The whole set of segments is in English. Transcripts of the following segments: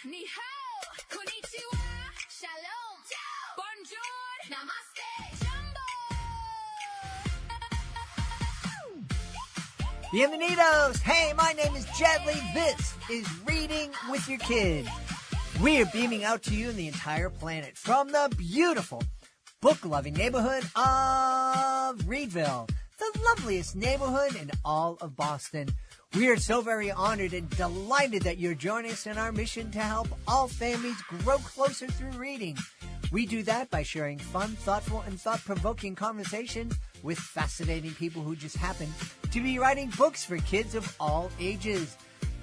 Ni hao, konnichiwa, shalom, bonjour, namaste, jumbo. Bienvenidos! Hey, my name is Jedley. This is Reading with Your Kids. We are beaming out to you and the entire planet from the beautiful, book-loving neighborhood of Reedville, the loveliest neighborhood in all of Boston. We are so very honored and delighted that you're joining us in our mission to help all families grow closer through reading. We do that by sharing fun, thoughtful, and thought-provoking conversations with fascinating people who just happen to be writing books for kids of all ages.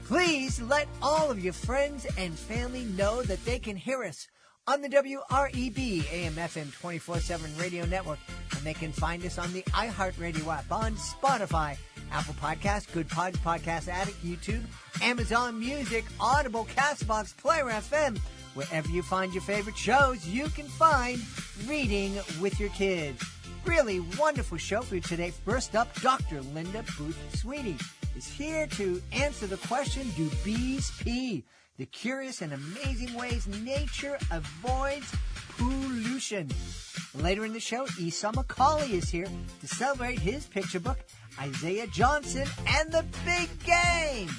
Please let all of your friends and family know that they can hear us on the WREB AM/FM 24/7 radio network, and they can find us on the iHeartRadio app, on Spotify, Apple Podcasts, Good Pods, Podcast Addict, YouTube, Amazon Music, Audible, CastBox, Player FM. Wherever you find your favorite shows, you can find Reading with Your Kids. Really wonderful show for you today. First up, Dr. Linda Booth Sweeney is here to answer the question, do bees pee? The curious and amazing ways nature avoids pollution. Later in the show, Esau McCaulley is here to celebrate his picture book, Isaiah Johnson and the Big Game.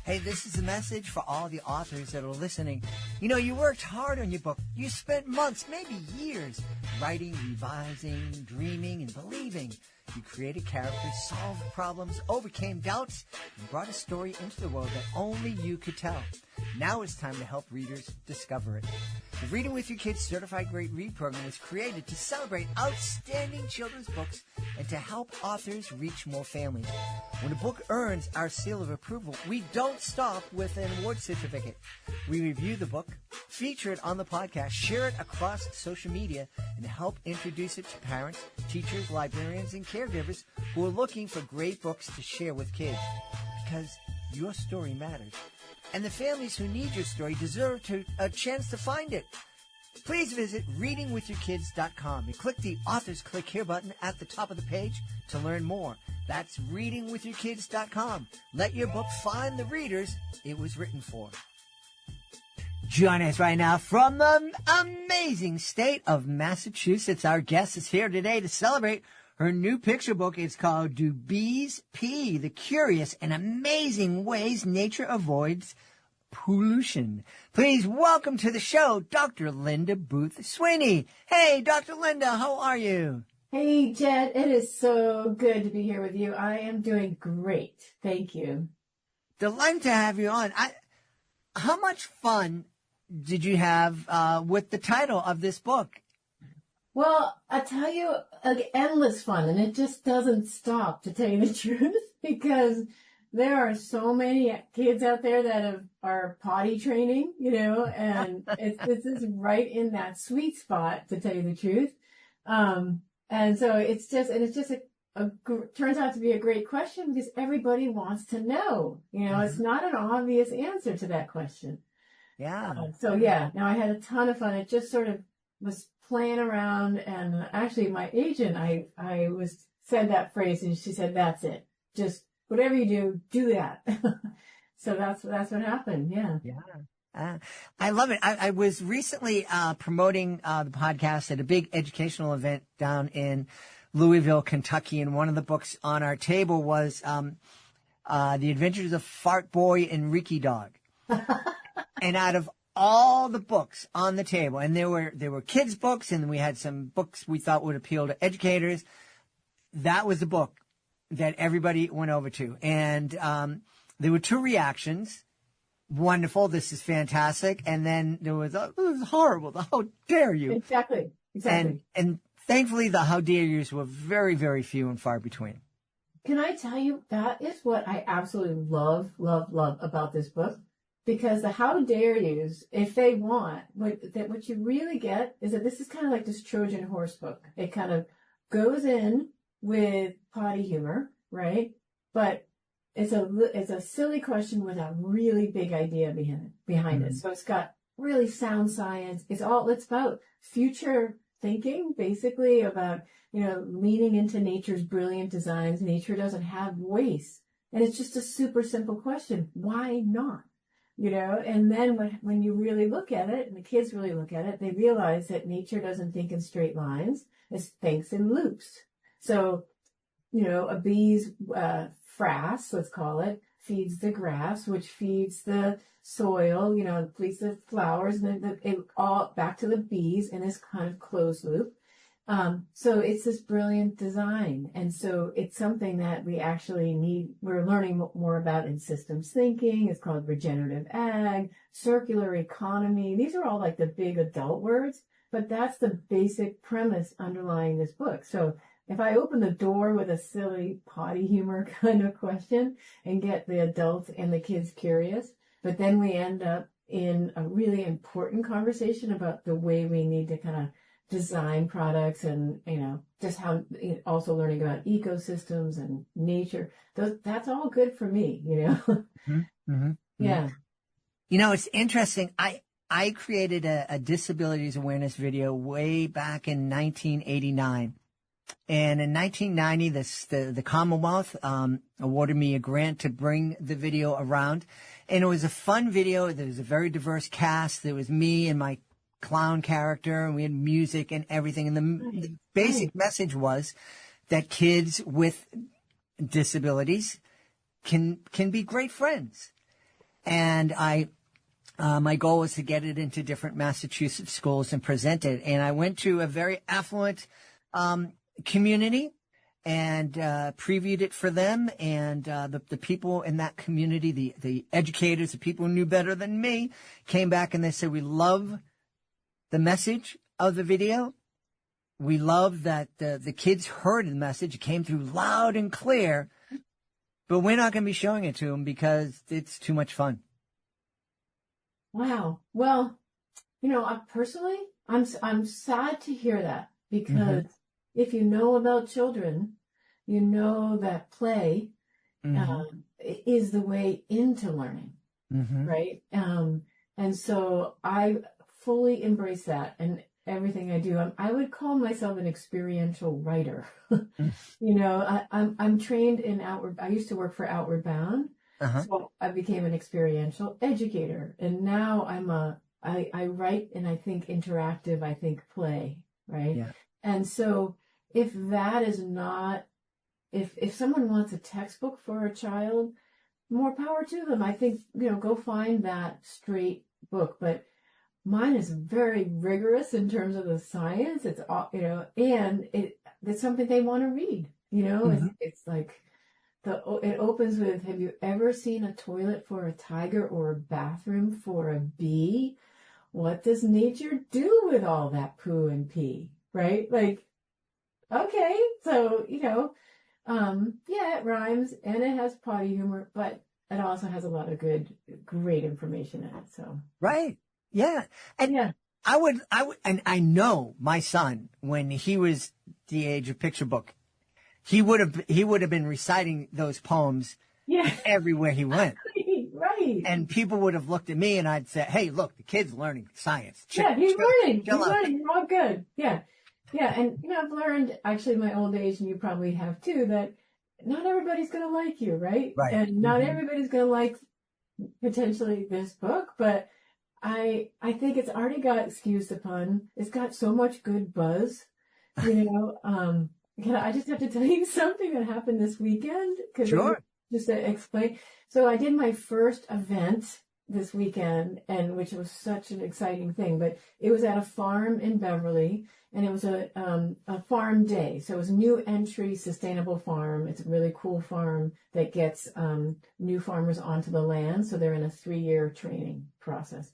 Hey, this is a message for all the authors that are listening. You know, you worked hard on your book. You spent months, maybe years, writing, revising, dreaming, and believing. You created characters, solved problems, overcame doubts, and brought a story into the world that only you could tell. Now it's time to help readers discover it. The Reading with Your Kids Certified Great Read program was created to celebrate outstanding children's books and to help authors reach more families. When a book earns our seal of approval, we don't stop with an award certificate. We review the book, feature it on the podcast, share it across social media, and help introduce it to parents, teachers, librarians, and caregivers who are looking for great books to share with kids. Because your story matters. And the families who need your story deserve a chance to find it. Please visit readingwithyourkids.com and click the Authors Click Here button at the top of the page to learn more. That's readingwithyourkids.com. Let your book find the readers it was written for. Joining us right now from the amazing state of Massachusetts, our guest is here today to celebrate her new picture book. It's called Do Bees Pee? The Curious and Amazing Ways Nature Avoids Pollution. Please welcome to the show, Dr. Linda Booth Sweeney. Hey, Dr. Linda, how are you? Hey, Jed, it is so good to be here with you. I am doing great. Thank you. Delighted to have you on. How much fun did you have with the title of this book? Well, I tell you, endless fun, and it just doesn't stop, to tell you the truth, because there are so many kids out there that are potty training, and this is right in that sweet spot, to tell you the truth. And so it's just turns out to be a great question because everybody wants to know. It's not an obvious answer to that question. Yeah. Now I had a ton of fun. It just sort of was playing around, and actually my agent, I said that phrase, and she said, "That's it. Just whatever you do that." So that's what happened. Yeah. Yeah. I love it. I was recently promoting the podcast at a big educational event down in Louisville, Kentucky, and one of the books on our table was The Adventures of Fart Boy and Ricky Dog. And out of all the books on the table, and there were kids' books, and we had some books we thought would appeal to educators, that was the book that everybody went over to. And there were two reactions. Wonderful, this is fantastic. And then there was, oh, this is horrible, the how dare you. Exactly. And thankfully the how dare yous were very, very few and far between. Can I tell you, that is what I absolutely love about this book. Because the how dare yous, if they want, what you really get is that this is kind of like this Trojan horse book. It kind of goes in with potty humor, right? But it's a silly question with a really big idea behind it. So it's got really sound science. It's about future thinking, basically, about, leaning into nature's brilliant designs. Nature doesn't have waste. And it's just a super simple question. Why not? and then when you really look at it, and the kids really look at it, they realize that nature doesn't think in straight lines, it thinks in loops. So, a bee's frass, let's call it, feeds the grass, which feeds the soil, feeds the flowers, and then it all back to the bees in this kind of closed loop. So it's this brilliant design. And so it's something that we actually we're learning more about in systems thinking. It's called regenerative ag, circular economy. These are all like the big adult words, but that's the basic premise underlying this book. So if I open the door with a silly potty humor kind of question and get the adults and the kids curious, but then we end up in a really important conversation about the way we need to kind of design products and, just how, also learning about ecosystems and nature. That's all good for me, Mm-hmm. Mm-hmm. Yeah. It's interesting. I created a disabilities awareness video way back in 1989. And in 1990, the Commonwealth awarded me a grant to bring the video around. And it was a fun video. There was a very diverse cast. There was me and my clown character, and we had music and everything. And the basic message was that kids with disabilities can be great friends. And my goal was to get it into different Massachusetts schools and present it. And I went to a very affluent community and previewed it for them. And the people in that community, the educators, the people who knew better than me, came back and they said, "We love the message of the video. We love that the kids heard the message. It came through loud and clear, but we're not going to be showing it to them because it's too much fun." Wow. Well, personally, I'm sad to hear that, because if you know about children, you know that play is the way into learning, right? And so I fully embrace that and everything I do. I would call myself an experiential writer. I'm trained in Outward. I used to work for Outward Bound, so I became an experiential educator, and now I write and I think interactive. I think play, right? Yeah. And so if that is not, if someone wants a textbook for a child, more power to them. I think go find that straight book, but mine is very rigorous in terms of the science. It's all, and it's something they want to read. It's like it opens with, "Have you ever seen a toilet for a tiger or a bathroom for a bee? What does nature do with all that poo and pee?" Right? Like, okay, so yeah, it rhymes and it has potty humor, but it also has a lot of great information in it. So right. Yeah. And yeah. I would, and I know my son, when he was the age of picture book, he would have been reciting those poems everywhere he went. Right. And people would have looked at me and I'd say, "Hey, look, the kid's learning science." He's learning. He's learning. You're all good. Yeah. Yeah. And, I've learned actually in my old age, and you probably have too, that not everybody's going to like you, right? Right. And not everybody's going to like potentially this book, but I think it's already got excused upon. It's got so much good buzz, I just have to tell you something that happened this weekend. Sure. Just to explain. So I did my first event this weekend, and which was such an exciting thing, but it was at a farm in Beverly, and it was a farm day. So it was a new entry sustainable farm. It's a really cool farm that gets new farmers onto the land. So they're in a 3-year training process.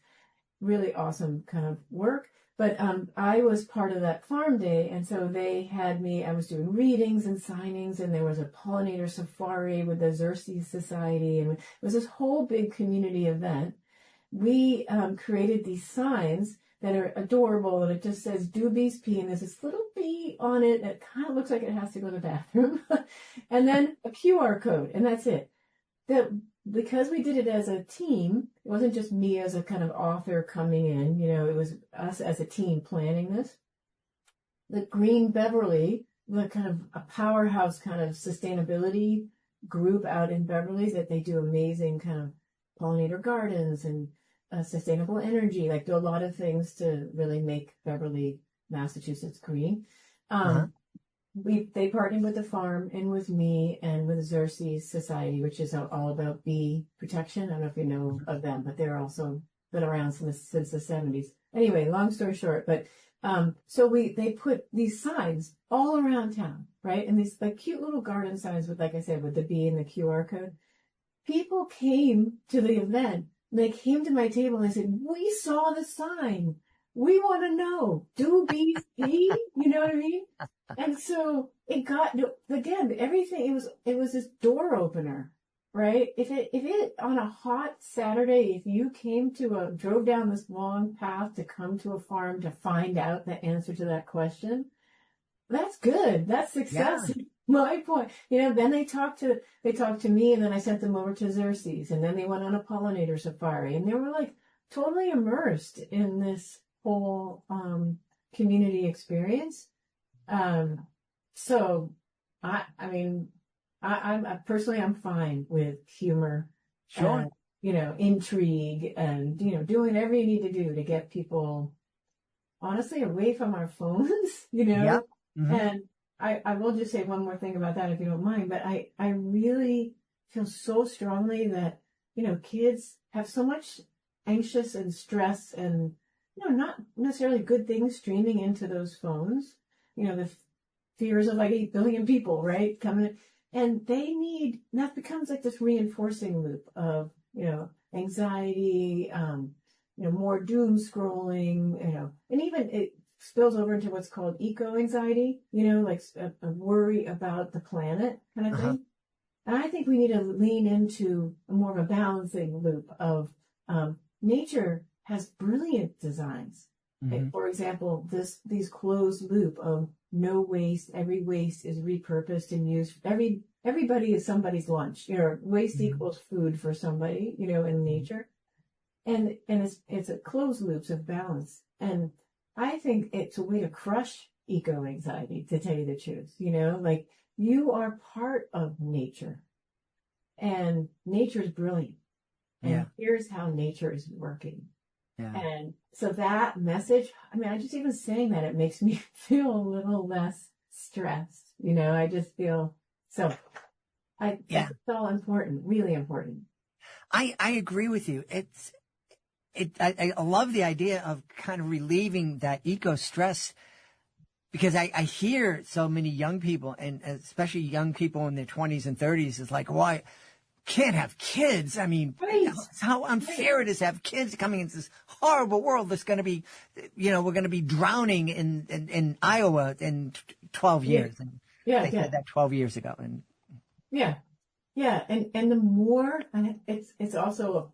Really awesome kind of work. But I was part of that farm day, and so they had me. I was doing readings and signings, and there was a pollinator safari with the Xerces Society, and it was this whole big community event. We created these signs that are adorable, and it just says "Do bees pee?" and there's this little bee on it that kind of looks like it has to go to the bathroom, and then a QR code, and that's it. Because we did it as a team, it wasn't just me as a kind of author coming in, it was us as a team planning this. The Green Beverly, the kind of a powerhouse kind of sustainability group out in Beverly, that they do amazing kind of pollinator gardens and sustainable energy, like do a lot of things to really make Beverly, Massachusetts green. They partnered with the farm and with me and with Xerces Society, which is all about bee protection. I don't know if you know of them, but they're also been around since the 70s. Anyway, long story short, but so they put these signs all around town, right? And these like cute little garden signs with, like I said, with the bee and the QR code. People came to the event. They came to my table and they said, "We saw the sign. We want to know, do bees pee?" You know what I mean? And so it got, again, everything, it was this door opener, right? If it on a hot Saturday, if you drove down this long path to come to a farm to find out the answer to that question, that's good. That's success. Yeah. My point. Then they talked to me, and then I sent them over to Xerces, and then they went on a pollinator safari, and they were like totally immersed in this whole community experience. So I mean, I personally, I'm fine with humor, sure, and, intrigue, and, doing whatever you need to do to get people honestly away from our phones, Yep. Mm-hmm. And I will just say one more thing about that, if you don't mind, but I really feel so strongly that, kids have so much anxious and stress and, not necessarily good things streaming into those phones, the fears of like 8 billion people, right? Coming in, and that becomes like this reinforcing loop of, anxiety, more doom scrolling, and even it spills over into what's called eco-anxiety, like a worry about the planet kind of thing. And I think we need to lean into more of a balancing loop of nature has brilliant designs. Like, for example, these closed loop of no waste, every waste is repurposed and used. Everybody is somebody's lunch. Waste equals food for somebody, in nature. And it's a closed loops of balance. And I think it's a way to crush eco-anxiety, to tell you the truth. Like you are part of nature, and nature is brilliant. And here's how nature is working. Yeah. And so that message, I mean, I just even saying that, it makes me feel a little less stressed. I just feel so. It's all important, really important. I agree with you. I love the idea of kind of relieving that eco stress, because I hear so many young people, and especially young people in their 20s and 30s, is like, why can't have kids? I mean, how unfair it is to have kids coming into this horrible world that's going to be, we're going to be drowning in Iowa in 12 years. And they said that 12 years ago. And and the more, and it's also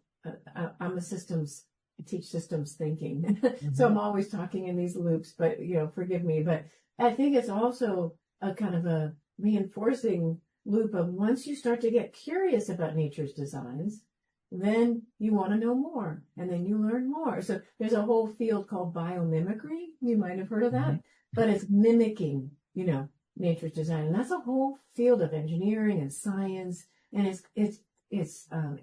I'm I teach systems thinking. So I'm always talking in these loops, but, forgive me. But I think it's also a kind of a reinforcing loop of, once you start to get curious about nature's designs, then you want to know more, and then you learn more. So there's a whole field called biomimicry. You might have heard of that, but it's mimicking, nature's design. And that's a whole field of engineering and science, and it's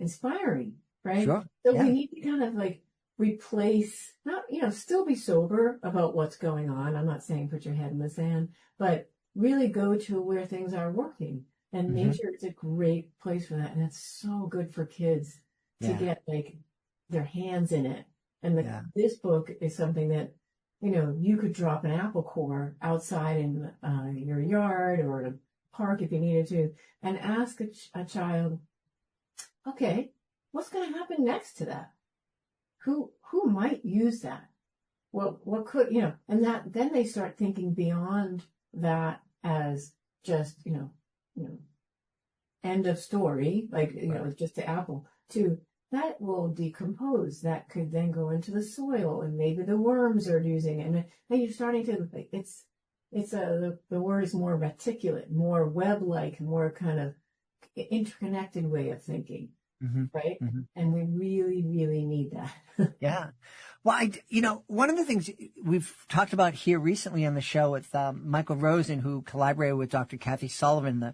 inspiring, right? Sure. So we need to kind of like replace, not, still be sober about what's going on. I'm not saying put your head in the sand, but really go to where things are working. And nature is a great place for that. And it's so good for kids to get like their hands in it. And this book is something that, you could drop an apple core outside in your yard or a park if you needed to, and ask a child, okay, what's going to happen next to that? Who might use that? What could, and that, then they start thinking beyond that as just, end of story, like, just the apple, to that will decompose. That could then go into the soil, and maybe the worms are using it. And then you're starting to, the word is more reticulate, more web-like, more kind of interconnected way of thinking. Right? And we really, really need that. Yeah. Well, one of the things we've talked about here recently on the show with Michael Rosen, who collaborated with Dr. Kathy Sullivan, the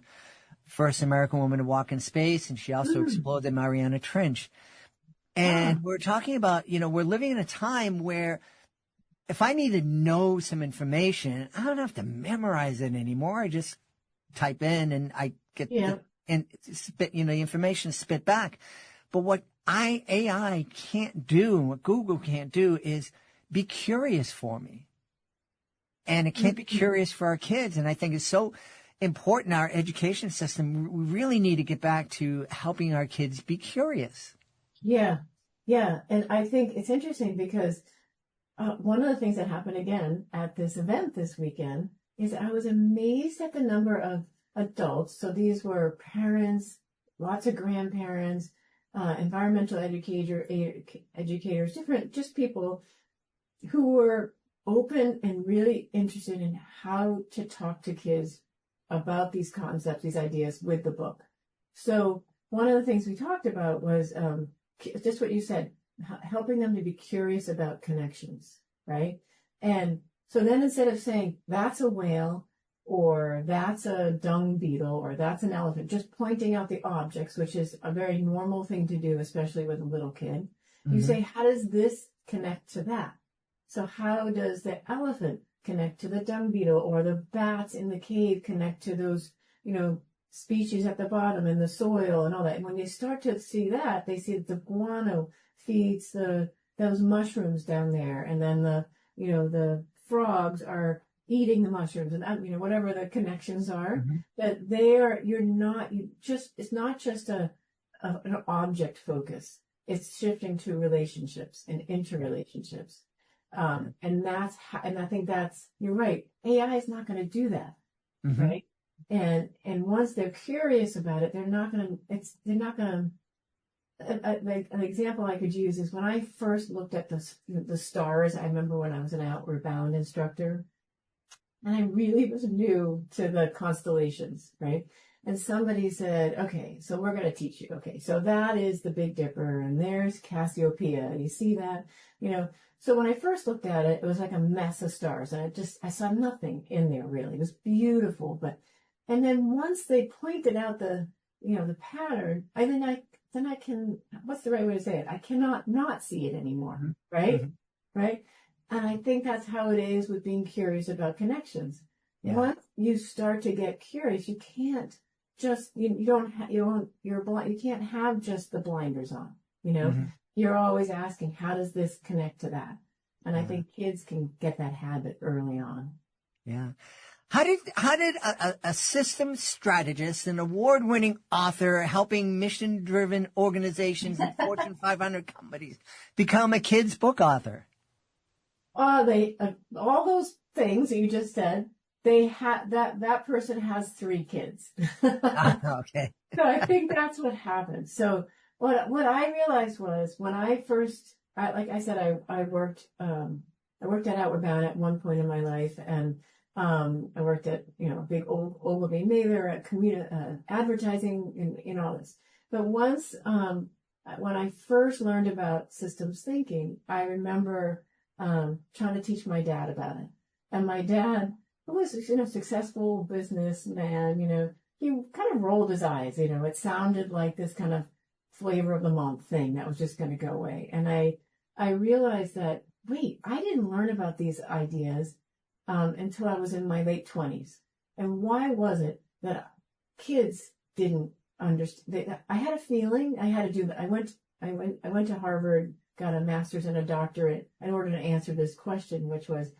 first American woman to walk in space, and she also explored the Mariana Trench. And we're talking about, we're living in a time where if I need to know some information, I don't have to memorize it anymore. I just type in and I get and spit, the information spit back. But what AI can't do and what Google can't do is be curious for me. And it can't be curious for our kids. And I think it's so important, our education system. We really need to get back to helping our kids be curious. Yeah. Yeah. And I think it's interesting because one of the things that happened again at this event this weekend is I was amazed at the number of adults. So these were parents, lots of grandparents, environmental educators, different, just people who were open and really interested in how to talk to kids about these concepts, these ideas with the book. So one of the things we talked about was just what you said, helping them to be curious about connections, right? And so then instead of saying, that's a whale, or that's a dung beetle, or that's an elephant, just pointing out the objects, which is a very normal thing to do, especially with a little kid. You say, how does this connect to that? So how does the elephant connect to the dung beetle, or the bats in the cave connect to those, species at the bottom in the soil and all that? And when they start to see that, they see that the guano feeds those mushrooms down there, and then the frogs are eating the mushrooms, and whatever the connections are, that it's not just an object focus. It's shifting to relationships and interrelationships. And I think you're right. AI is not going to do that. Right. And once they're curious about it, an example I could use is when I first looked at the stars. I remember when I was an Outward Bound instructor, and I really was new to the constellations, right? And somebody said, okay, so we're going to teach you. Okay, so that is the Big Dipper, and there's Cassiopeia. You see that? So when I first looked at it, it was like a mess of stars, and I saw nothing in there really. It was beautiful, and then once they pointed out the pattern, then I can, what's the right way to say it? I cannot not see it anymore, right? Right? And I think that's how it is with being curious about connections. Yeah. Once you start to get curious, you can't just, you can't have just the blinders on, You're always asking, how does this connect to that? And I think kids can get that habit early on. Yeah. How did a systems strategist, an award-winning author helping mission-driven organizations and Fortune 500 companies become a kid's book author? All those things that you just said, that person has 3 kids. Okay. So I think that's what happened. So what I realized was when I first, like I said, I worked at Outward Bound at one point in my life, and I worked at a big Ogilvy mailer at advertising in all this. But once when I first learned about systems thinking, I remember trying to teach my dad about it. And my dad, who was successful businessman, he kind of rolled his eyes. It sounded like this kind of flavor of the month thing that was just going to go away. And I realized that, wait, I didn't learn about these ideas until I was in my late 20s. And why was it that kids didn't understand? I had a feeling I had to do that. I went to Harvard, got a master's and a doctorate in order to answer this question, which was,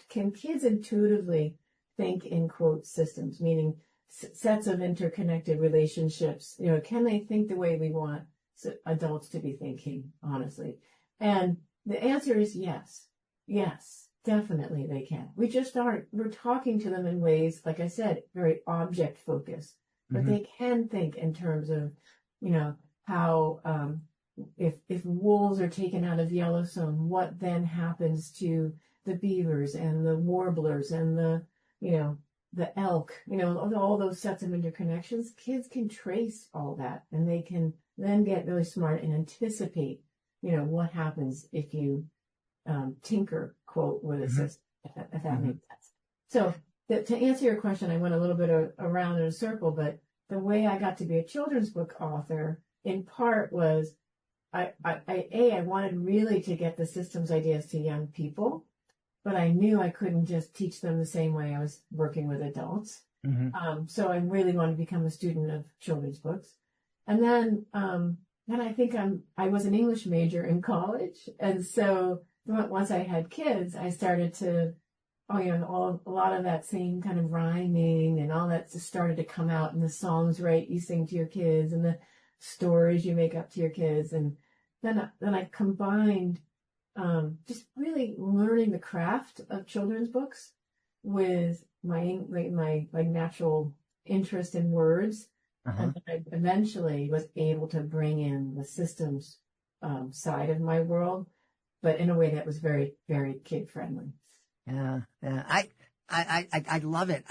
can kids intuitively think in quote systems, meaning sets of interconnected relationships? Can they think the way we want adults to be thinking, honestly? And the answer is yes. Yes, definitely they can. We just aren't. We're talking to them in ways, like I said, very object focused, but they can think in terms of, how, if wolves are taken out of Yellowstone, what then happens to the beavers and the warblers and the elk, all those sets of interconnections. Kids can trace all that, and they can then get really smart and anticipate, what happens if you tinker, quote, with a system, if that makes sense. So to answer your question, I went a little bit around in a circle, but the way I got to be a children's book author in part was I wanted really to get the systems ideas to young people, but I knew I couldn't just teach them the same way I was working with adults. So I really wanted to become a student of children's books. And then I think I was an English major in college. And so once I had kids, I started to, a lot of that same kind of rhyming and all that just started to come out in the songs, right? You sing to your kids and the stories you make up to your kids. And then I combined just really learning the craft of children's books with my natural interest in words. And I eventually was able to bring in the systems side of my world, but in a way that was very, very kid friendly. Yeah. I love it.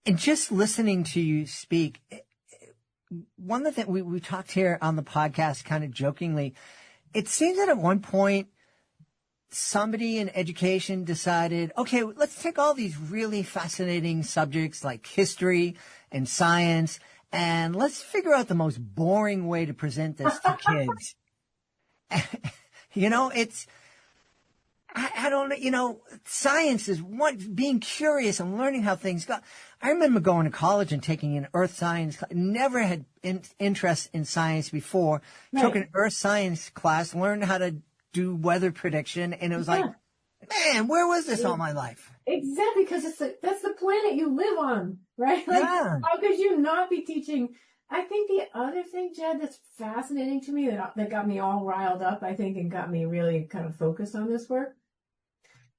And just listening to you speak, one of the things we talked here on the podcast kind of jokingly, it seems that at one point, somebody in education decided, okay, let's take all these really fascinating subjects like history and science, and let's figure out the most boring way to present this to kids. I don't know, science is being curious and learning how things go. I remember going to college and taking an earth science, never had interest in science before, took an earth science class, learned how to do weather prediction, and it was like, man, where was this all my life? Exactly, because that's the planet you live on, right? Like, how could you not be teaching? I think the other thing, Jed, that's fascinating to me that got me all riled up, I think, and got me really kind of focused on this work,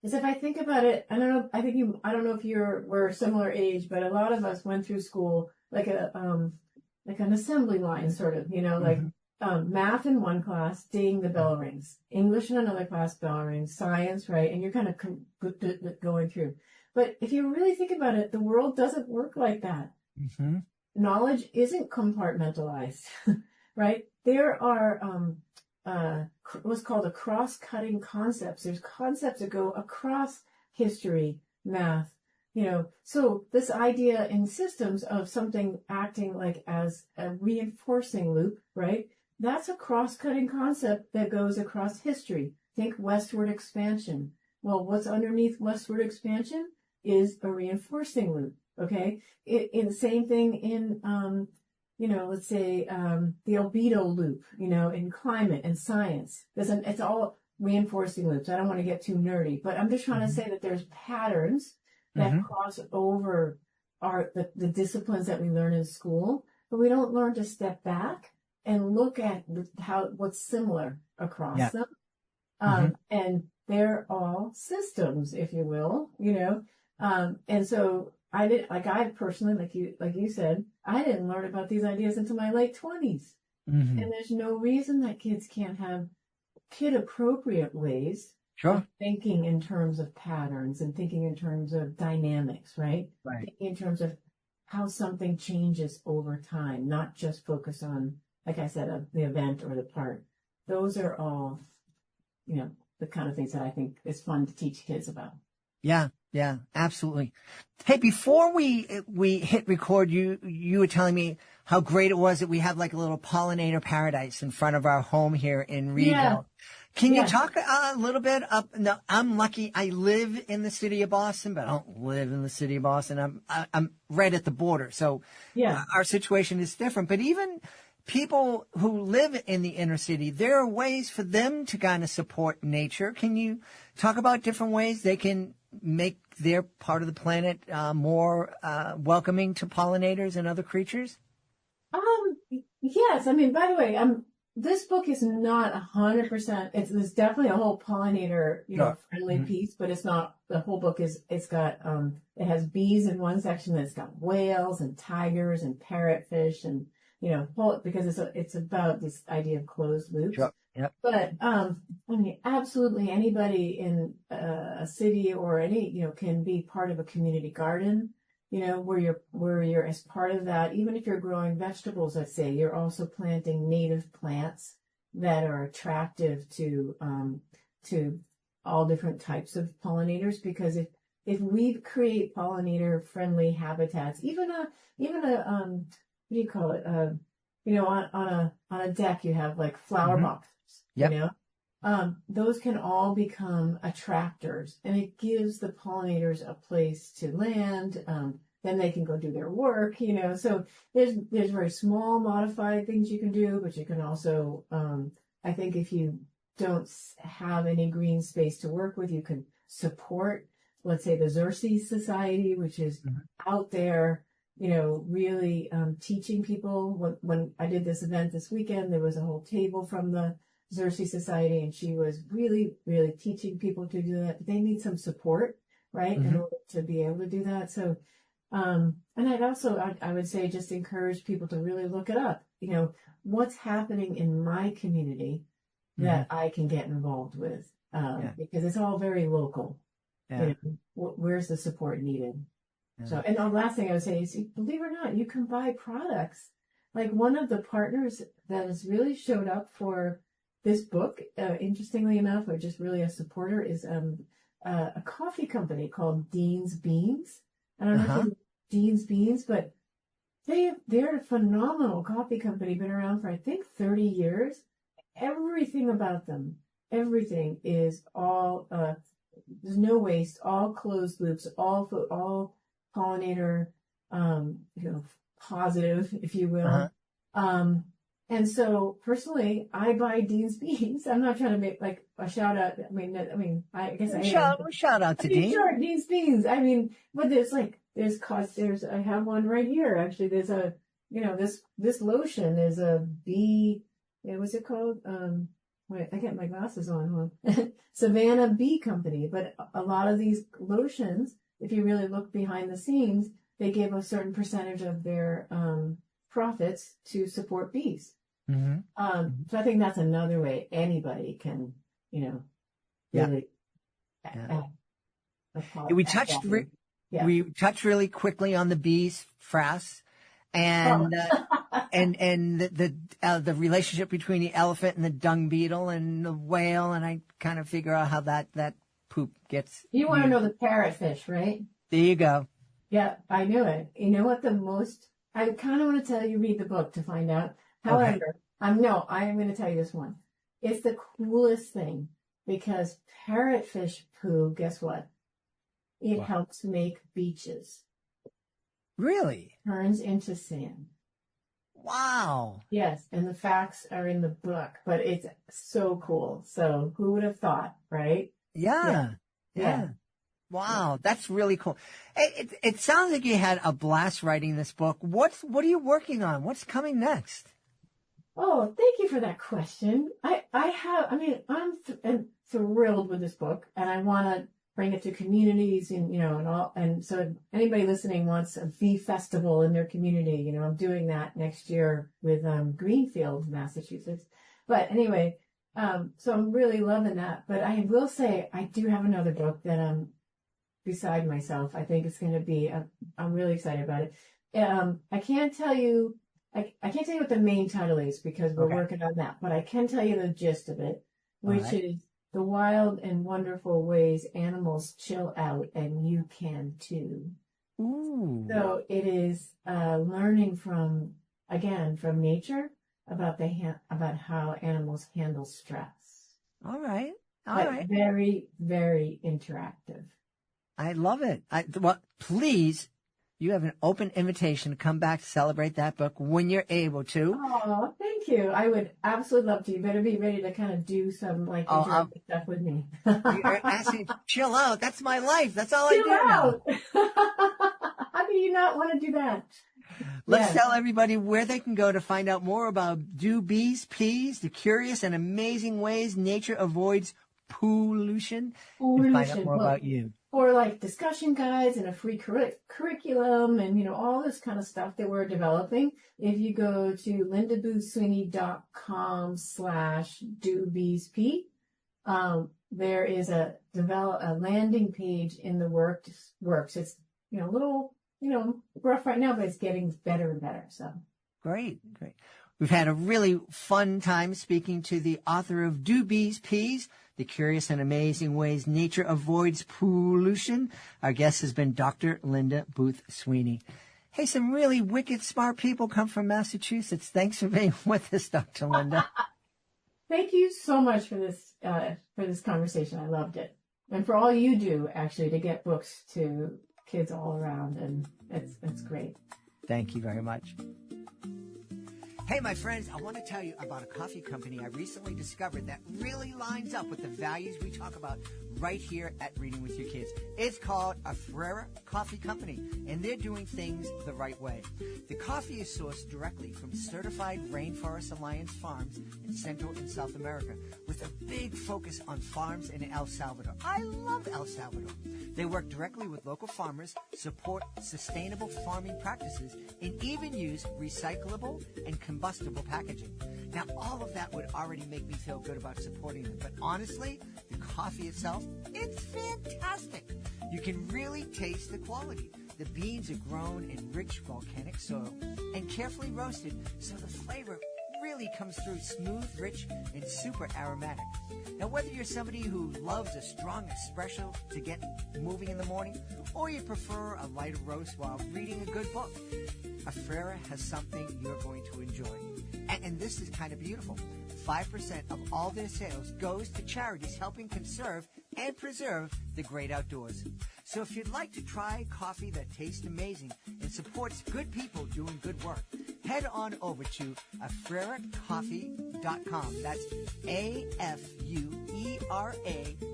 is if I think about it, I don't know if we're a similar age, but a lot of us went through school like an assembly line, sort of, like math in one class, ding, the bell rings. English in another class, bell rings. Science, right? And you're kind of going through. But if you really think about it, the world doesn't work like that. Knowledge isn't compartmentalized, right? There are what's called a cross-cutting concepts. There's concepts that go across history, math, so this idea in systems of something acting like as a reinforcing loop, right? That's a cross-cutting concept that goes across history. Think westward expansion. Well, what's underneath westward expansion is a reinforcing loop, okay? In the same thing in, let's say, the albedo loop, in climate and science. It's all reinforcing loops. I don't want to get too nerdy, but I'm just trying to say that there's patterns that cross over the disciplines that we learn in school, but we don't learn to step back and look at what's similar across them. And they're all systems, if you will, and so I personally, like you said, I didn't learn about these ideas until my late 20s. And there's no reason that kids can't have kid appropriate ways of thinking in terms of patterns and thinking in terms of dynamics, right? Thinking in terms of how something changes over time, not just focus on, like I said, the event or the part. Those are all, the kind of things that I think is fun to teach kids about. Yeah, absolutely. Hey, before we hit record, you were telling me how great it was that we have like a little pollinator paradise in front of our home here in Reedville. Can you talk a little bit no, I'm lucky. I live in the city of Boston, but I don't live in the city of Boston. I'm right at the border. So our situation is different, but even people who live in the inner city, there are ways for them to kind of support nature. Can you talk about different ways they can make their part of the planet more welcoming to pollinators and other creatures? Yes. I mean, by the way, this book is not 100%. There's definitely a whole pollinator, friendly piece, but it's not. The whole book it's got it has bees in one section. That's got whales and tigers and parrotfish and because it's about this idea of closed loops. But I mean, absolutely anybody in a city or any can be part of a community garden. Where you're as part of that, even if you're growing vegetables, let's say, you're also planting native plants that are attractive to all different types of pollinators. Because if we create pollinator friendly habitats, even a what do you call it? On a deck you have like flower box Yep. you know, those can all become attractors, and it gives the pollinators a place to land. Then they can go do their work, you know. So there's very small modified things you can do, but you can also, I think if you don't have any green space to work with, you can support, let's say, the Xerces Society, which is out there, you know, really teaching people. When I did this event this weekend, there was a whole table from the Xerces Society, and she was really, really teaching people to do that. But they need some support, right, in order to be able to do that. So, and I'd also, I would say, just encourage people to really look it up. You know, what's happening in my community that I can get involved with, because it's all very local. Yeah. You know, where's the support needed? Yeah. So, and the last thing I would say is, believe it or not, you can buy products. Like one of the partners that has really showed up for this book, interestingly enough, or just really a supporter, is a coffee company called Dean's Beans. I don't know if you know Dean's Beans, but they're a phenomenal coffee company, been around for, I think, 30 years. Everything about them, everything is all, there's no waste, all closed loops, all pollinator, you know, positive, if you will. And so personally, I buy Dean's Beans. I'm not trying to make like a shout out. I guess I am. Shout out to Dean. Sure, Dean's Beans. I mean, but I have one right here. Actually, there's a, you know, this lotion is a bee. Yeah, what's it called? Wait, I get my glasses on, huh? Savannah Bee Company. But a lot of these lotions, if you really look behind the scenes, they give a certain percentage of their profits to support bees. So I think that's another way anybody can, you know, really. We touched really quickly on the bees, frass, and and the relationship between the elephant and the dung beetle and the whale, and I kind of figure out how that poop gets. You want to know the parrotfish, right? There you go. Yeah, I knew it. You know what I kind of want to tell you, read the book to find out. However, I am going to tell you this one. It's the coolest thing because parrotfish poo, guess what? It helps make beaches. Really? Turns into sand. Wow. Yes, and the facts are in the book, but it's so cool. So who would have thought, right? Yeah. Wow, that's really cool. It sounds like you had a blast writing this book. What are you working on? What's coming next? Oh, thank you for that question. I'm thrilled with this book, and I want to bring it to communities and, you know, and all. And so if anybody listening wants a bee festival in their community, you know, I'm doing that next year with Greenfield, Massachusetts. But anyway, so I'm really loving that. But I will say I do have another book that I'm beside myself. I think it's going to be, I'm really excited about it. I can't tell you what the main title is because we're working on that, but I can tell you the gist of it, which is the wild and wonderful ways animals chill out, and you can too. Ooh. So it is learning from nature about how animals handle stress. All right. Very, very interactive. I love it. Please, you have an open invitation to come back to celebrate that book when you're able to. Oh, thank you. I would absolutely love to. You better be ready to kind of do some interactive stuff with me. You're asking to chill out. That's my life. That's all I do out. How do you not want to do that? Let's tell everybody where they can go to find out more about Do Bees Peas, the curious and amazing ways nature avoids pollution. And find out more about you. Or like discussion guides and a free curriculum and, you know, all this kind of stuff that we're developing. If you go to lindaboothsweeney.com/dobeesp, there is a landing page in the works. It's, you know, a little, you know, rough right now, but it's getting better and better. So great. We've had a really fun time speaking to the author of Do Bees Peas, The Curious and Amazing Ways Nature Avoids Pollution. Our guest has been Dr. Linda Booth Sweeney. Hey, some really wicked smart people come from Massachusetts. Thanks for being with us, Dr. Linda. Thank you so much for this conversation. I loved it. And for all you do, actually, to get books to kids all around. And it's great. Thank you very much. Hey, my friends, I want to tell you about a coffee company I recently discovered that really lines up with the values we talk about right here at Reading with Your Kids. It's called Afrera Coffee Company, and they're doing things the right way. The coffee is sourced directly from certified Rainforest Alliance farms in Central and South America, with a big focus on farms in El Salvador. I love El Salvador. They work directly with local farmers, support sustainable farming practices, and even use recyclable and combustible packaging. Now, all of that would already make me feel good about supporting them, but honestly, the coffee itself, it's fantastic. You can really taste the quality. The beans are grown in rich volcanic soil and carefully roasted, so the flavor really comes through smooth, rich, and super aromatic. Now, whether you're somebody who loves a strong espresso to get moving in the morning, or you prefer a lighter roast while reading a good book, Afrera has something you're going to enjoy. And this is kind of beautiful. 5% of all their sales goes to charities helping conserve and preserve the great outdoors. So if you'd like to try coffee that tastes amazing and supports good people doing good work, head on over to afreracoffee.com. That's AFUERA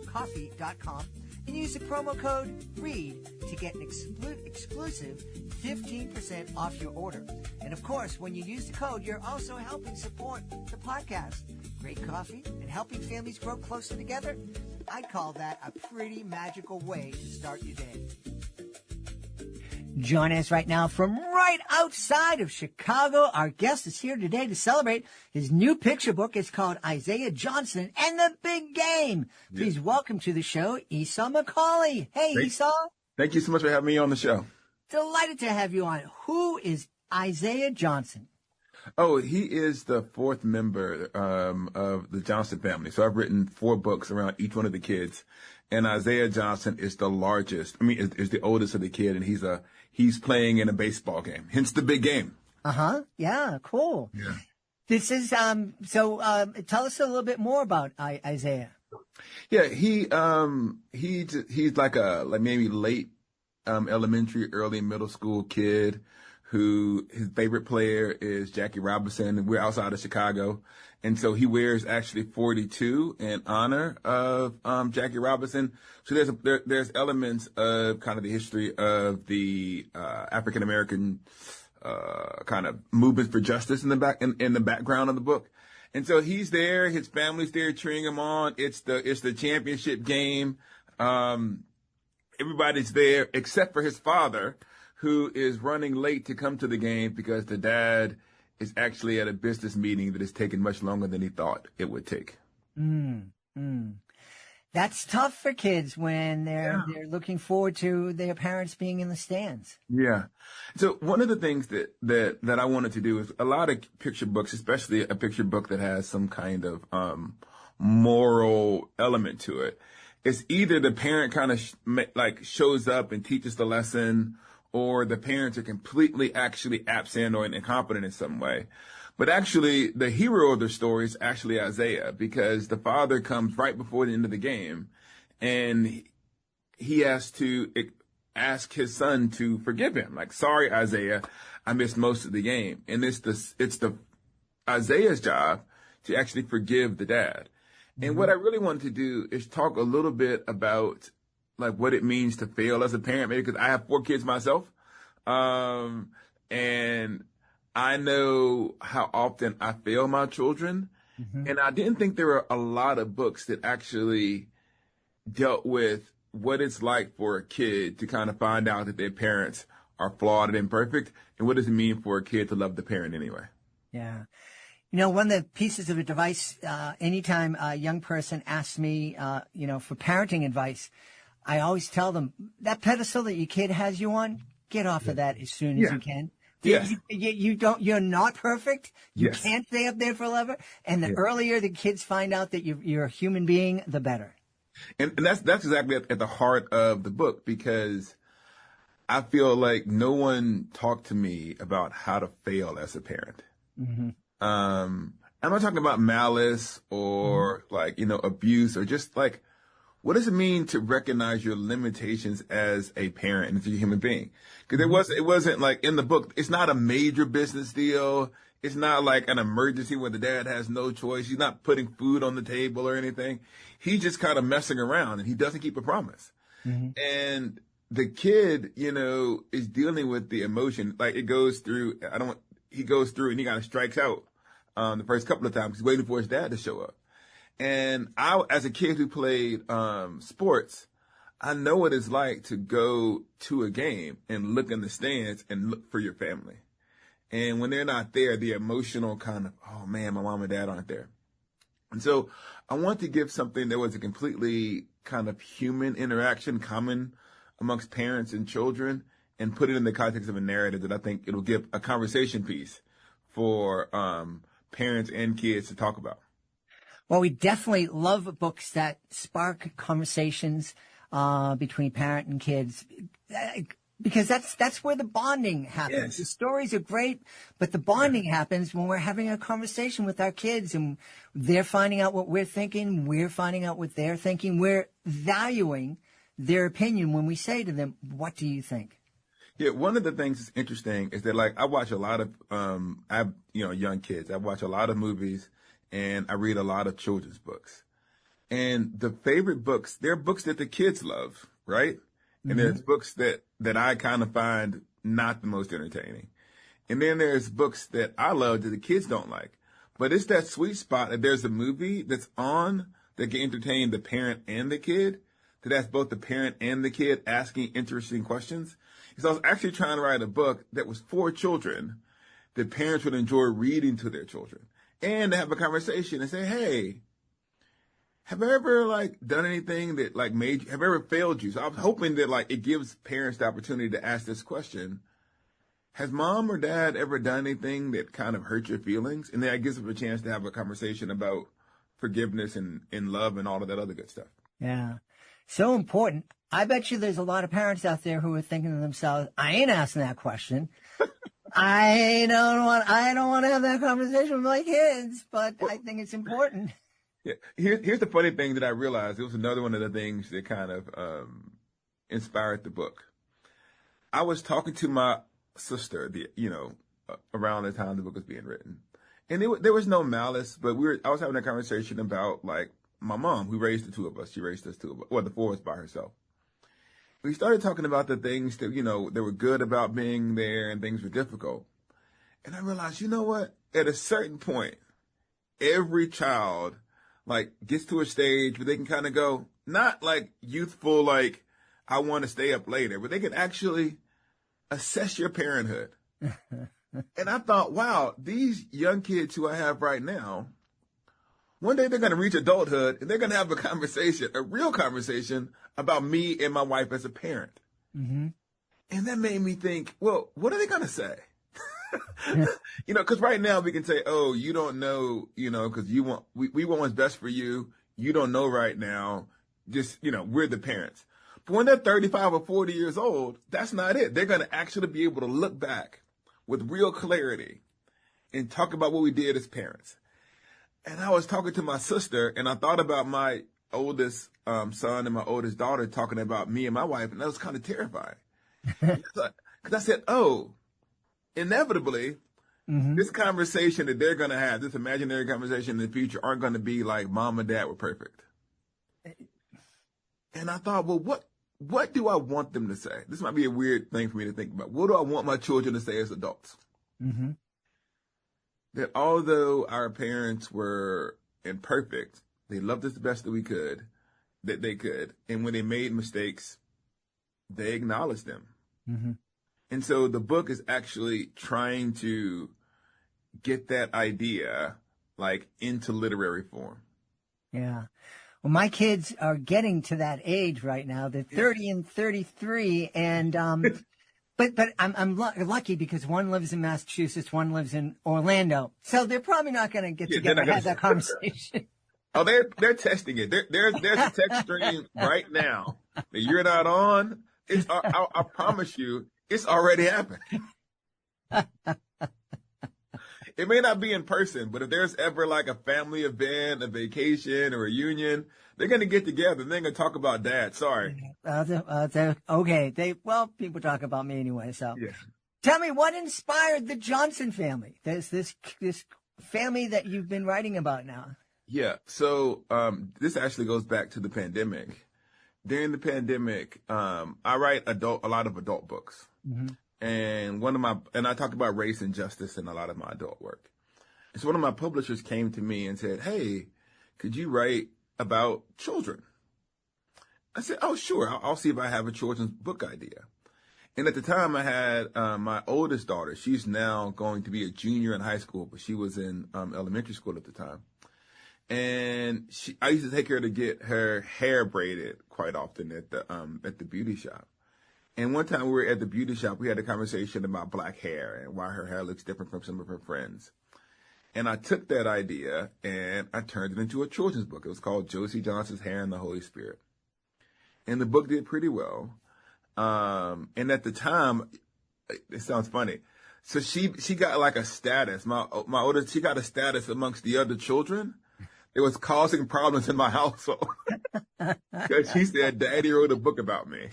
coffee.com, and use the promo code READ to get an exclusive 15% off your order. And of course, when you use the code, you're also helping support the podcast. Great coffee and helping families grow closer together. I'd call that a pretty magical way to start your day. Joining us right now from right outside of Chicago, our guest is here today to celebrate his new picture book. It's called Isaiah Johnson and the Big Game. Please welcome to the show, Esau McCaulley. Hey, Esau. Thank you so much for having me on the show. Delighted to have you on. Who is Isaiah Johnson? Oh, he is the fourth member of the Johnson family. So I've written 4 books around each one of the kids. And Isaiah Johnson is the largest. Is the oldest of the kid, and he's playing in a baseball game. Hence the big game. Yeah, cool. Yeah. This is tell us a little bit more about Isaiah. Yeah, he's like maybe late elementary, early middle school kid who his favorite player is Jackie Robinson. We're outside of Chicago. And so he wears actually 42 in honor of Jackie Robinson. So there's elements of kind of the history of the African American kind of movements for justice in the background of the book. And so he's there, his family's there cheering him on. It's the championship game. Everybody's there except for his father, who is running late to come to the game because the dad is actually at a business meeting that is taking much longer than he thought it would take. That's tough for kids when they're looking forward to their parents being in the stands. Yeah. So one of the things that I wanted to do is a lot of picture books, especially a picture book that has some kind of moral element to it. It's either the parent kind of shows up and teaches the lesson, or the parents are completely actually absent or incompetent in some way. But actually, the hero of the story is actually Isaiah, because the father comes right before the end of the game, and he has to ask his son to forgive him. Like, sorry, Isaiah, I missed most of the game. And it's Isaiah's job to actually forgive the dad. And what I really wanted to do is talk a little bit about what it means to fail as a parent, maybe because I have 4 kids myself. And I know how often I fail my children. And I didn't think there were a lot of books that actually dealt with what it's like for a kid to kind of find out that their parents are flawed and imperfect. And what does it mean for a kid to love the parent anyway? Yeah. You know, one of the pieces of advice, anytime a young person asks me, for parenting advice, I always tell them that pedestal that your kid has you on, get off of that as soon as you can. Yes. You're not perfect. You Yes. can't stay up there forever. And the earlier the kids find out that you're a human being, the better. And that's exactly at the heart of the book, because I feel like no one talked to me about how to fail as a parent. I'm not talking about malice or like, abuse or just like, what does it mean to recognize your limitations as a parent and as a human being? Because it wasn't like in the book, it's not a major business deal. It's not like an emergency where the dad has no choice. He's not putting food on the table or anything. He's just kind of messing around and he doesn't keep a promise. And the kid, is dealing with the emotion. Like he goes through and he kind of strikes out, the first couple of times. He's waiting for his dad to show up. And as a kid who played, sports, I know what it's like to go to a game and look in the stands and look for your family. And when they're not there, the emotional kind of, oh man, my mom and dad aren't there. And so I want to give something that was a completely kind of human interaction common amongst parents and children and put it in the context of a narrative that I think it'll give a conversation piece for parents and kids to talk about. Well, we definitely love books that spark conversations between parent and kids. Because that's where the bonding happens. Yes. The stories are great, but the bonding happens when we're having a conversation with our kids and they're finding out what we're thinking, we're finding out what they're thinking, we're valuing their opinion when we say to them, what do you think? Yeah, one of the things that's interesting is that like I watch a lot of young kids. I watch a lot of movies and I read a lot of children's books. And the favorite books, they're books that the kids love, right? And there's books that I kind of find not the most entertaining. And then there's books that I love that the kids don't like. But it's that sweet spot that there's a movie that's on that can entertain the parent and the kid, that's both the parent and the kid asking interesting questions. So I was actually trying to write a book that was for children that parents would enjoy reading to their children and to have a conversation and say, hey, have I ever done anything that have I ever failed you? So I was hoping that it gives parents the opportunity to ask this question. Has mom or dad ever done anything that kind of hurt your feelings? And then it gives them a chance to have a conversation about forgiveness and love and all of that other good stuff. Yeah. So important. I bet you there's a lot of parents out there who are thinking to themselves, I ain't asking that question. I don't want to have that conversation with my kids, but I think it's important. Yeah. Here's the funny thing that I realized. It was another one of the things that kind of inspired the book. I was talking to my sister, around the time the book was being written. And there was no malice, but I was having a conversation about my mom, who raised the two of us. She raised us the four of us by herself. We started talking about the things that, that were good about being there and things were difficult. And I realized, you know what? At a certain point, every child gets to a stage where they can kind of go, not youthful, I want to stay up later, but they can actually assess your parenthood. And I thought, wow, these young kids who I have right now, one day they're going to reach adulthood and they're going to have a real conversation about me and my wife as a parent. Mm-hmm. And that made me think, well, what are they going to say? Because right now we can say, oh, you don't know, because we want what's best for you. You don't know right now. Just, we're the parents. But when they're 35 or 40 years old, that's not it. They're going to actually be able to look back with real clarity and talk about what we did as parents. And I was talking to my sister and I thought about my oldest son and my oldest daughter talking about me and my wife. And that was kind of terrifying. Because I said, oh, inevitably, this conversation that they're going to have, this imaginary conversation in the future, aren't going to be like mom and dad were perfect. And I thought, well, what do I want them to say? This might be a weird thing for me to think about. What do I want my children to say as adults? Mm-hmm. That although our parents were imperfect, they loved us the best that they could. And when they made mistakes, they acknowledged them. Mm-hmm. And so the book is actually trying to get that idea into literary form. Yeah. Well, my kids are getting to that age right now. They're 30 and 33 and, but I'm lucky because one lives in Massachusetts, one lives in Orlando. So they're probably not going to get together and have that conversation. Oh, they're testing it. There's a text stream right now that you're not on. I promise you, it's already happened. It may not be in person, but if there's ever like a family event, a vacation, or a reunion, they're going to get together and they're going to talk about dad. Sorry. Okay. People talk about me anyway. So, Yeah. tell me, what inspired the Johnson family? There's this family that you've been writing about now. Yeah. So this actually goes back to the pandemic. During the pandemic, I write a lot of adult books. Mm-hmm. And I talk about race and justice in a lot of my adult work. And so one of my publishers came to me and said, "Hey, could you write about children?" I said, "Oh, sure. I'll see if I have a children's book idea." And at the time I had my oldest daughter. She's now going to be a junior in high school, but she was in elementary school at the time. And I used to take her to get her hair braided quite often at the beauty shop. And one time we were at the beauty shop, we had a conversation about black hair and why her hair looks different from some of her friends. And I took that idea and I turned it into a children's book. It was called Josie Johnson's Hair and the Holy Spirit. And the book did pretty well. And at the time, it sounds funny. So she got like a status. My oldest, she got a status amongst the other children. It was causing problems in my household. Because she said, "Daddy wrote a book about me."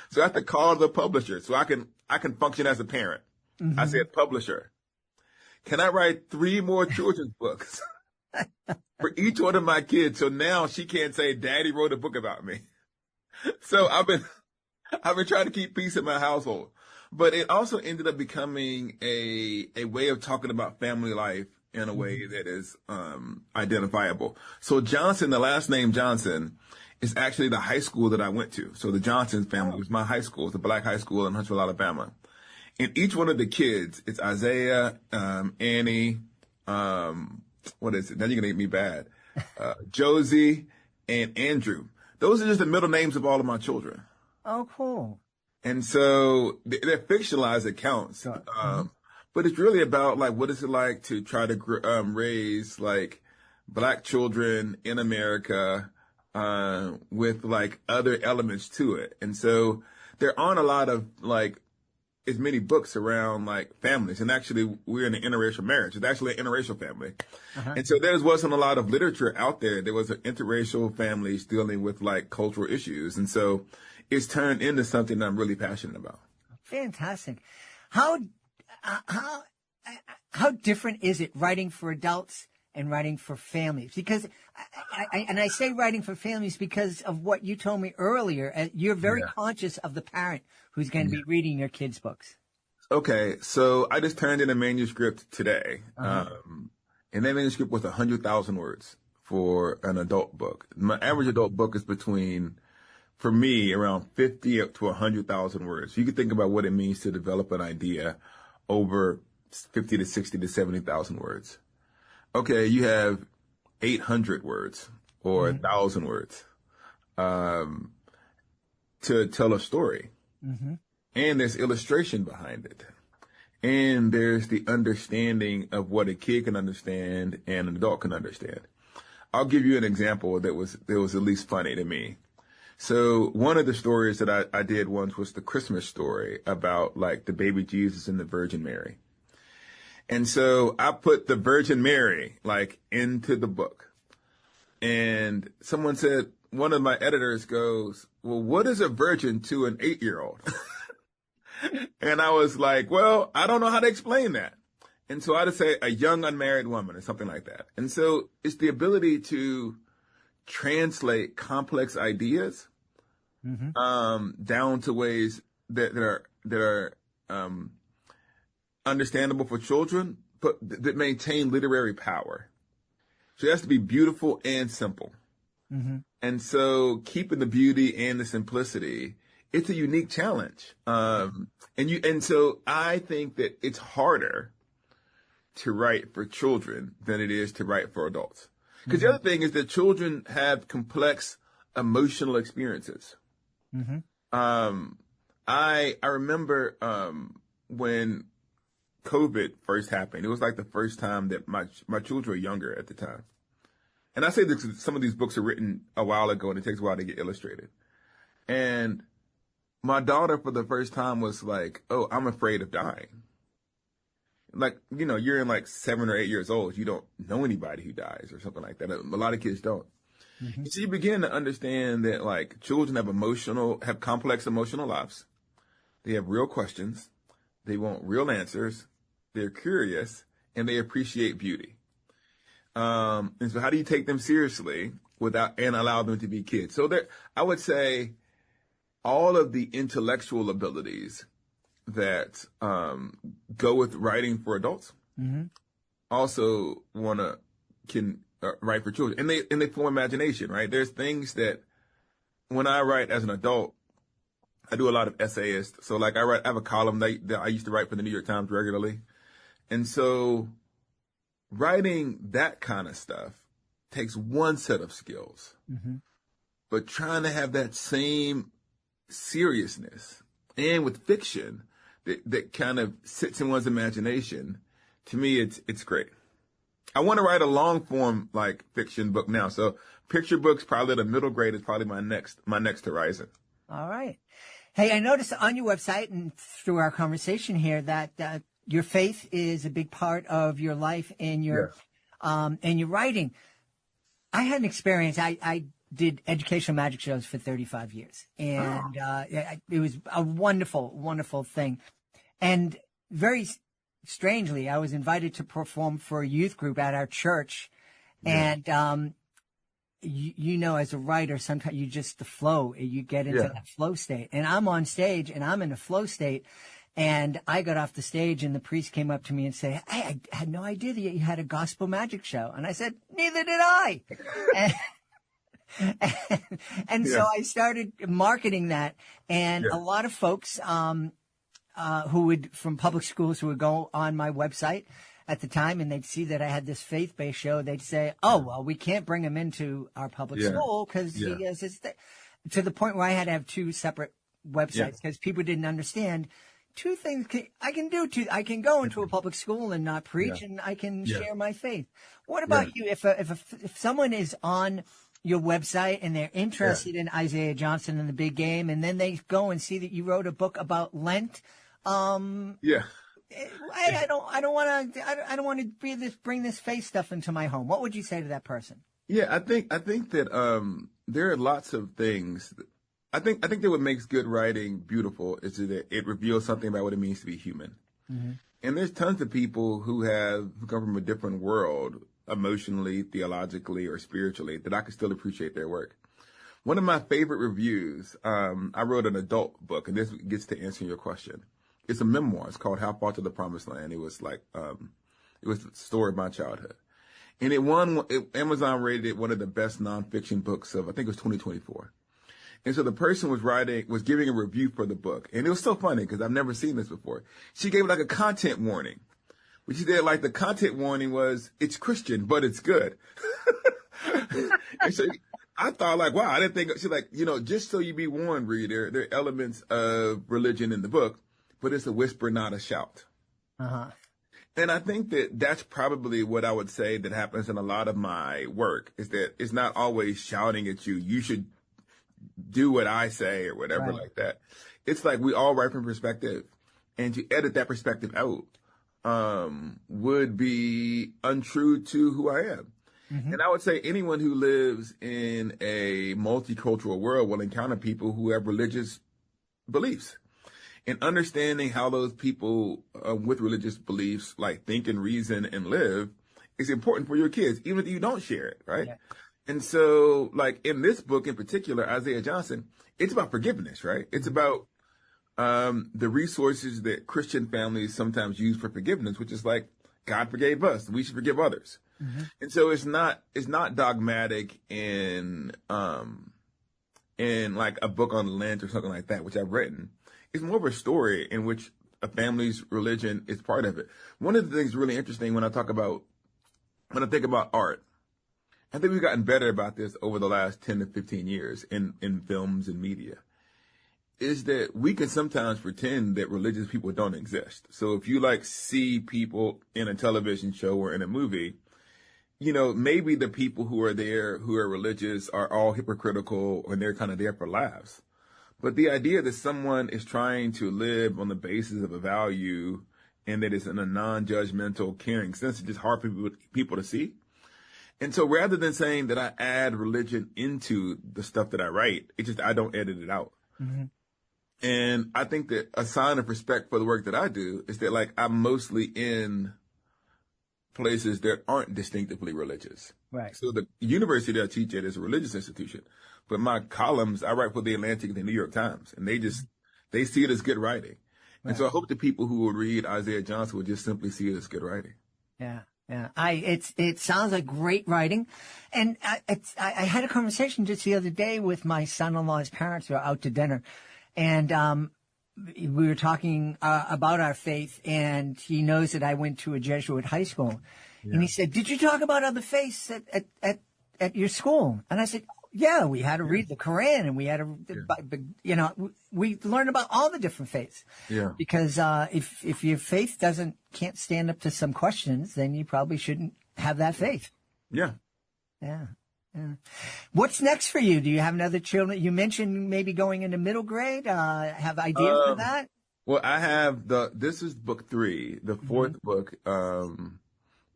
So I have to call the publisher so I can function as a parent. Mm-hmm. I said, "Publisher, can I write 3 more children's books for each one of my kids? So now she can't say Daddy wrote a book about me." So I've been trying to keep peace in my household, but it also ended up becoming a way of talking about family life in a way that is identifiable. So Johnson, the last name Johnson, is actually the high school that I went to. So the Johnson family was my high school. It's a black high school in Huntsville, Alabama. And each one of the kids, it's Isaiah, Annie, what is it? Now you're going to get me bad. Josie and Andrew. Those are just the middle names of all of my children. Oh, cool. And so they're fictionalized accounts. But it's really about like, what is it like to try to raise like black children in America with like other elements to it. And so there aren't a lot of like as many books around like families. And actually we're in an interracial marriage. It's actually an interracial family. Uh-huh. And so there wasn't a lot of literature out there. There was an interracial families dealing with like cultural issues. And so it's turned into something that I'm really passionate about. Fantastic. How different is it writing for adults and writing for families? Because I say writing for families because of what you told me earlier. You're very conscious of the parent who's going to be reading your kids' books. Okay, so I just turned in a manuscript today, and that manuscript was 100,000 words for an adult book. My average adult book is between, for me, around 50 up to 100,000 words. You can think about what it means to develop an idea over 50 to 60 to 70,000 words. Okay, you have 800 words or 1,000 words to tell a story. Mm-hmm. And there's illustration behind it. And there's the understanding of what a kid can understand and an adult can understand. I'll give you an example that was at least funny to me. So one of the stories that I did once was the Christmas story about like the baby Jesus and the Virgin Mary. And so I put the Virgin Mary like into the book. And someone said, one of my editors goes, "Well, what is a virgin to an 8-year-old?" And I was like, well, I don't know how to explain that. And so I had to say a young unmarried woman or something like that. And so it's the ability to translate complex ideas down to ways that are understandable for children, but that maintain literary power. So it has to be beautiful and simple. Mm-hmm. And so keeping the beauty and the simplicity, it's a unique challenge. And so I think that it's harder to write for children than it is to write for adults. Because the other thing is that children have complex emotional experiences. Mm-hmm. I remember when COVID first happened. It was like the first time that my children were younger at the time. And I say this because some of these books are written a while ago and it takes a while to get illustrated. And my daughter for the first time was like, "Oh, I'm afraid of dying." like, you know, you're in like 7 or 8 years old. You don't know anybody who dies or something like that. A lot of kids don't. Mm-hmm. So you begin to understand that like children have complex emotional lives. They have real questions. They want real answers. They're curious and they appreciate beauty. And so how do you take them seriously and allow them to be kids? So I would say all of the intellectual abilities that go with writing for adults Mm-hmm. also can write for children, and they form imagination, right? There's things that when I write as an adult, I do a lot of essayists. So like I have a column that I used to write for the New York Times regularly, and so writing that kind of stuff takes one set of skills, Mm-hmm. but trying to have that same seriousness and with fiction that kind of sits in one's imagination, to me, it's great. I want to write a long form like fiction book now. So picture books, probably the middle grade is probably my next horizon. All right. Hey, I noticed on your website and through our conversation here that your faith is a big part of your life and your writing. I had an experience. I did educational magic shows for 35 years, and it was a wonderful, wonderful thing. And very strangely, I was invited to perform for a youth group at our church, and you know, as a writer, sometimes you just you get into that flow state. And I'm on stage, and I'm in a flow state. And I got off the stage, and the priest came up to me and said, "Hey, I had no idea that you had a gospel magic show." And I said, "Neither did I." And so I started marketing that, and a lot of folks from public schools who would go on my website at the time, and they'd see that I had this faith-based show. They'd say, "Oh, well, we can't bring him into our public school because he has his to the point where I had to have two separate websites because people didn't understand. Two things I can do. I can go into a public school and not preach, and I can share my faith. What about you? If someone is on your website and they're interested in Isaiah Johnson and the big game, and then they go and see that you wrote a book about Lent, I don't want to bring this faith stuff into my home. What would you say to that person? Yeah, I think that there are lots of things. I think that what makes good writing beautiful is that it reveals something about what it means to be human. Mm-hmm. And there's tons of people who come from a different world, emotionally, theologically, or spiritually, that I can still appreciate their work. One of my favorite reviews, I wrote an adult book, and this gets to answer your question. It's a memoir. It's called How Far to the Promised Land. It was like, it was the story of my childhood. And Amazon rated it one of the best nonfiction books of, I think it was 2024. And so the person was giving a review for the book. And it was so funny because I've never seen this before. She gave like a content warning. But she did like the content warning was, it's Christian, but it's good. And so I thought like, wow, I didn't think, she's like, just so you be warned, reader, there are elements of religion in the book, but it's a whisper, not a shout. Uh-huh. And I think that that's probably what I would say that happens in a lot of my work is that it's not always shouting at you. You should do what I say or whatever like that. It's like we all write from perspective, and to edit that perspective out would be untrue to who I am. Mm-hmm. And I would say anyone who lives in a multicultural world will encounter people who have religious beliefs. And understanding how those people with religious beliefs like think and reason and live is important for your kids, even if you don't share it, right? Yeah. And so, like in this book in particular, Isaiah Johnson, it's about forgiveness, right? It's about the resources that Christian families sometimes use for forgiveness, which is like God forgave us, we should forgive others. Mm-hmm. And so it's not dogmatic in like a book on Lent or something like that, which I've written. It's more of a story in which a family's religion is part of it. One of the things really interesting when I think about art, I think we've gotten better about this over the last 10 to 15 years in films and media, is that we can sometimes pretend that religious people don't exist. So if you like see people in a television show or in a movie, maybe the people who are there who are religious are all hypocritical and they're kind of there for laughs. But the idea that someone is trying to live on the basis of a value and that it's in a non-judgmental, caring sense. It's just hard for people to see. And so rather than saying that I add religion into the stuff that I write, it's just I don't edit it out. Mm-hmm. And I think that a sign of respect for the work that I do is that, like, I'm mostly in places that aren't distinctively religious. Right. So the university that I teach at is a religious institution. But my columns, I write for the Atlantic and the New York Times, and they see it as good writing. Right. And so I hope the people who will read Isaiah Johnson will just simply see it as good writing. Yeah. Yeah, it sounds like great writing. And I had a conversation just the other day with my son-in-law's parents who are out to dinner. And, we were talking, about our faith, and he knows that I went to a Jesuit high school. Yeah. And he said, "Did you talk about other faiths at your school?" And I said, "Yeah, we had to read the Quran, and we had to, we learned about all the different faiths." Yeah. Because, if your faith can't stand up to some questions, then you probably shouldn't have that faith. Yeah. Yeah. Yeah. What's next for you? Do you have another children? You mentioned maybe going into middle grade. Have ideas for that? Well, I have this is book 3. The 4th book,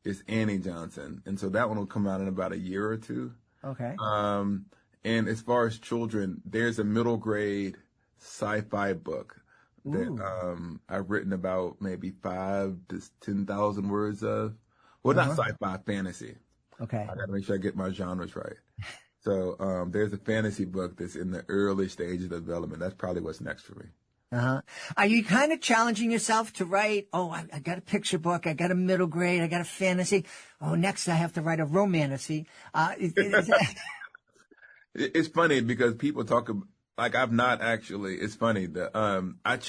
is Annie Johnson. And so that one will come out in about a year or 2. Okay. And as far as children, there's a middle grade sci-fi book that, I've written about maybe 5,000 to 10,000 words of. Well, not sci-fi, fantasy. Okay. I got to make sure I get my genres right. So there's a fantasy book that's in the early stages of development. That's probably what's next for me. Uh-huh. Are you kind of challenging yourself to write, I got a picture book, I got a middle grade, I got a fantasy. Oh, next I have to write a romantasy. It's funny because people talk about, like, I've not actually, it's funny that I've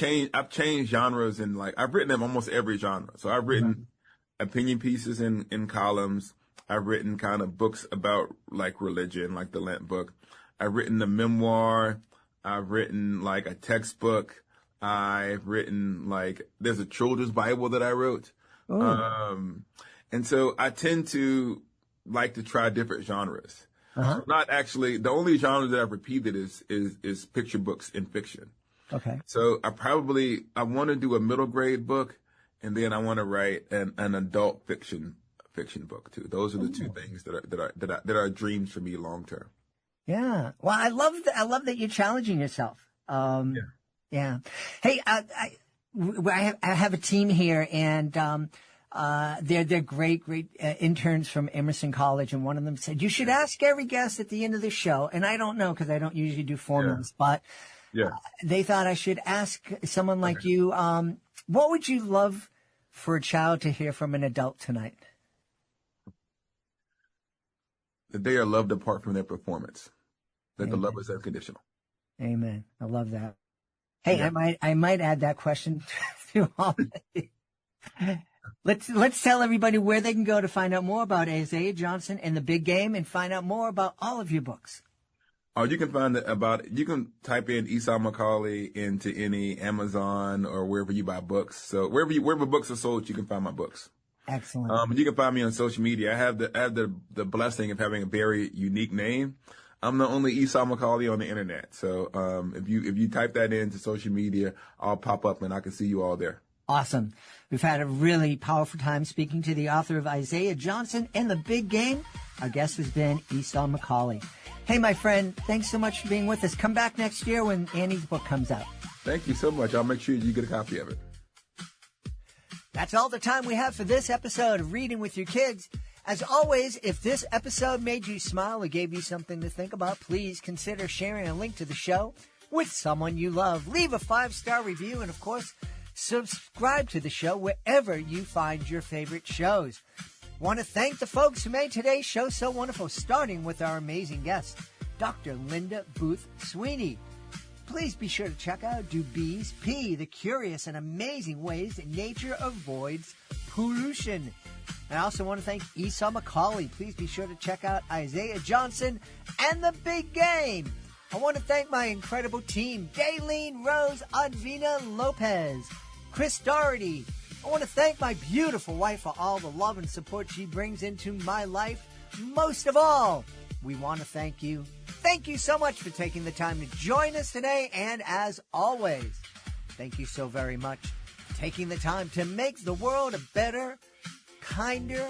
changed genres, and like I've written in almost every genre. So I've written opinion pieces in columns. I've written kind of books about like religion, like the Lent book. I've written a memoir. I've written like a textbook. I've written there's a children's Bible that I wrote. And so I tend to like to try different genres. So not actually, the only genre that I've repeated is picture books in fiction. Okay. So I want to do a middle grade book, and then I want to write an adult fiction book too. Those are the two things that are dreams for me long term. Yeah. Well, I love that you're challenging yourself. Yeah. Hey, I have a team here, and they're great interns from Emerson College, and one of them said you should ask every guest at the end of the show. And I don't know because I don't usually do formals, but they thought I should ask someone like you. What would you love for a child to hear from an adult tonight? That they are loved apart from their performance. That the love is unconditional. Amen. I love that. Hey, I might add that question to all. Let's tell everybody where they can go to find out more about Isaiah Johnson and the Big Game, and find out more about all of your books. You can type in Esau McCaulley into any Amazon or wherever you buy books. So wherever books are sold, you can find my books. Excellent. You can find me on social media. I have the blessing of having a very unique name. I'm the only Esau McCaulley on the internet. So if you type that into social media, I'll pop up and I can see you all there. Awesome. We've had a really powerful time speaking to the author of Isaiah Johnson and the Big Game. Our guest has been Esau McCaulley. Hey, my friend, thanks so much for being with us. Come back next year when Annie's book comes out. Thank you so much. I'll make sure you get a copy of it. That's all the time we have for this episode of Reading with Your Kids. As always, if this episode made you smile or gave you something to think about, please consider sharing a link to the show with someone you love. Leave a 5-star review, and of course, subscribe to the show wherever you find your favorite shows. Want to thank the folks who made today's show so wonderful, starting with our amazing guest, Dr. Linda Booth Sweeney. Please be sure to check out Do Bees Pee, the curious and amazing ways that nature avoids pollution. I also want to thank Esau McCaulley. Please be sure to check out Isaiah Johnson and the Big Game. I want to thank my incredible team, Daylene Rose Advina Lopez, Chris Doherty. I want to thank my beautiful wife for all the love and support she brings into my life. Most of all, we want to thank you. Thank you so much for taking the time to join us today. And as always, thank you so very much for taking the time to make the world a better, kinder,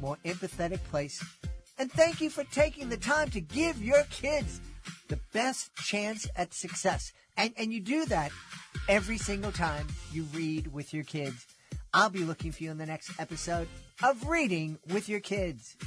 more empathetic place. And thank you for taking the time to give your kids the best chance at success. And you do that every single time you read with your kids. I'll be looking for you in the next episode of Reading with Your Kids.